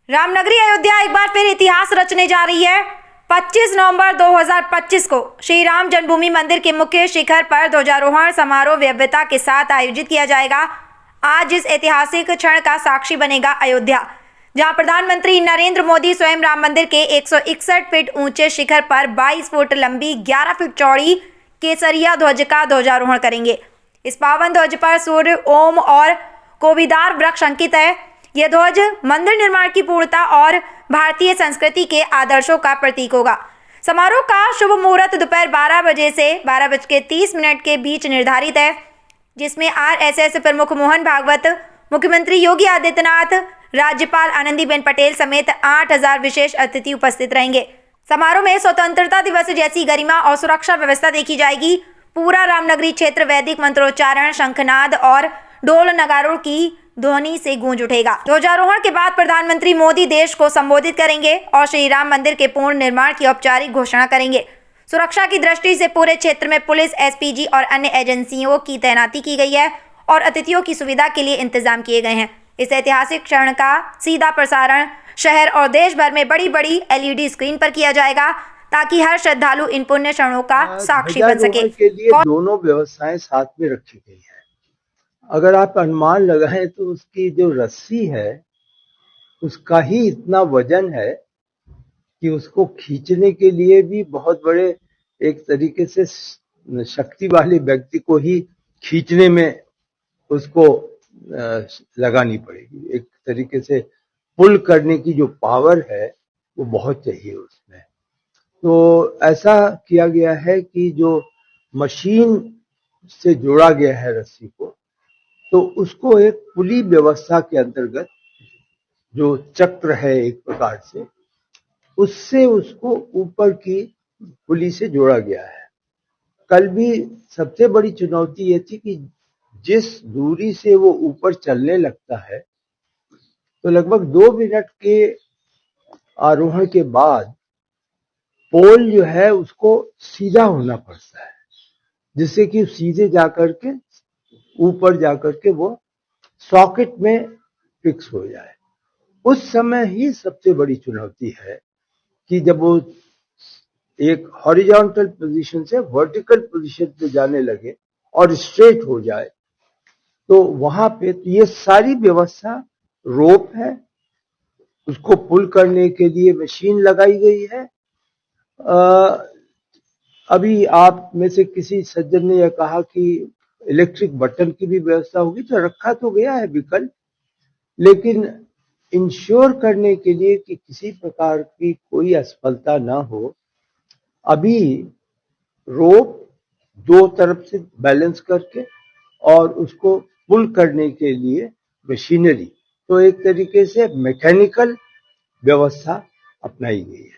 रामनगरी अयोध्या एक बार फिर इतिहास रचने जा रही है। 25 नवंबर 2025 को श्री राम जन्मभूमि मंदिर के मुख्य शिखर पर ध्वजारोहण समारोह भव्यता के साथ आयोजित किया जाएगा। आज इस ऐतिहासिक क्षण का साक्षी बनेगा अयोध्या, जहां प्रधानमंत्री नरेंद्र मोदी स्वयं राम मंदिर के 161 फीट ऊंचे शिखर पर 22 फुट लंबी 11 फीट चौड़ी केसरिया ध्वज का ध्वजारोहण करेंगे। इस पावन ध्वज पर सूर्य, ओम और कोविदार वृक्ष अंकित है। यह ध्वज मंदिर निर्माण की पूर्णता और भारतीय संस्कृति के आदर्शों का प्रतीक होगा। समारोह का शुभ मुहूर्त दोपहर 12 बजे से 12:30 के बीच निर्धारित है, जिसमें आरएसएस प्रमुख मोहन भागवत, मुख्यमंत्री योगी आदित्यनाथ, राज्यपाल आनंदीबेन पटेल समेत 8000 विशेष अतिथि उपस्थित रहेंगे। समारोह में स्वतंत्रता दिवस जैसी गरिमा और सुरक्षा व्यवस्था देखी जाएगी। पूरा रामनगरी क्षेत्र वैदिक मंत्रोच्चारण, शंखनाद और ढोल नगारों की ध्वनि से गूंज उठेगा। ध्वजारोहण के बाद प्रधानमंत्री मोदी देश को संबोधित करेंगे और श्री राम मंदिर के पूर्ण निर्माण की औपचारिक घोषणा करेंगे। सुरक्षा की दृष्टि से पूरे क्षेत्र में पुलिस, एसपीजी और अन्य एजेंसियों की तैनाती की गई है और अतिथियों की सुविधा के लिए इंतजाम किए गए हैं। इस ऐतिहासिक क्षण का सीधा प्रसारण शहर और देश भर में बड़ी बड़ी LED स्क्रीन पर किया जाएगा, ताकि हर श्रद्धालु इन पुण्य क्षणों का साक्षी बन सके। के लिए दोनों व्यवस्थाएं साथ में रखी गई है। अगर आप अनुमान लगाएं तो उसकी जो रस्सी है उसका ही इतना वजन है कि उसको खींचने के लिए भी बहुत बड़े एक तरीके से शक्ति वाले व्यक्ति को ही खींचने में उसको लगानी पड़ेगी। एक तरीके से पुल करने की जो पावर है वो बहुत चाहिए उसमें। तो ऐसा किया गया है कि जो मशीन से जोड़ा गया है रस्सी को, तो उसको एक पुली व्यवस्था के अंतर्गत जो चक्र है एक प्रकार से, उससे उसको ऊपर की पुली से जोड़ा गया है। कल भी सबसे बड़ी चुनौती ये थी कि जिस दूरी से वो ऊपर चलने लगता है, तो लगभग 2 मिनट के आरोहण के बाद पोल जो है उसको सीधा होना पड़ता है, जिससे कि सीधे जाकर के ऊपर जाकर के वो सॉकेट में फिक्स हो जाए। उस समय ही सबसे बड़ी चुनौती है कि जब वो एक हॉरिजॉन्टल पोजीशन से वर्टिकल पोजीशन पे जाने लगे और स्ट्रेट हो जाए, तो वहां पे तो ये सारी व्यवस्था रोप है, उसको पुल करने के लिए मशीन लगाई गई है। अभी आप में से किसी सज्जन ने यह कहा कि इलेक्ट्रिक बटन की भी व्यवस्था होगी, तो रखा तो गया है विकल्प, लेकिन इंश्योर करने के लिए कि किसी प्रकार की कोई असफलता ना हो, अभी रोप दो तरफ से बैलेंस करके और उसको पुल करने के लिए मशीनरी, तो एक तरीके से मैकेनिकल व्यवस्था अपनाई गई है।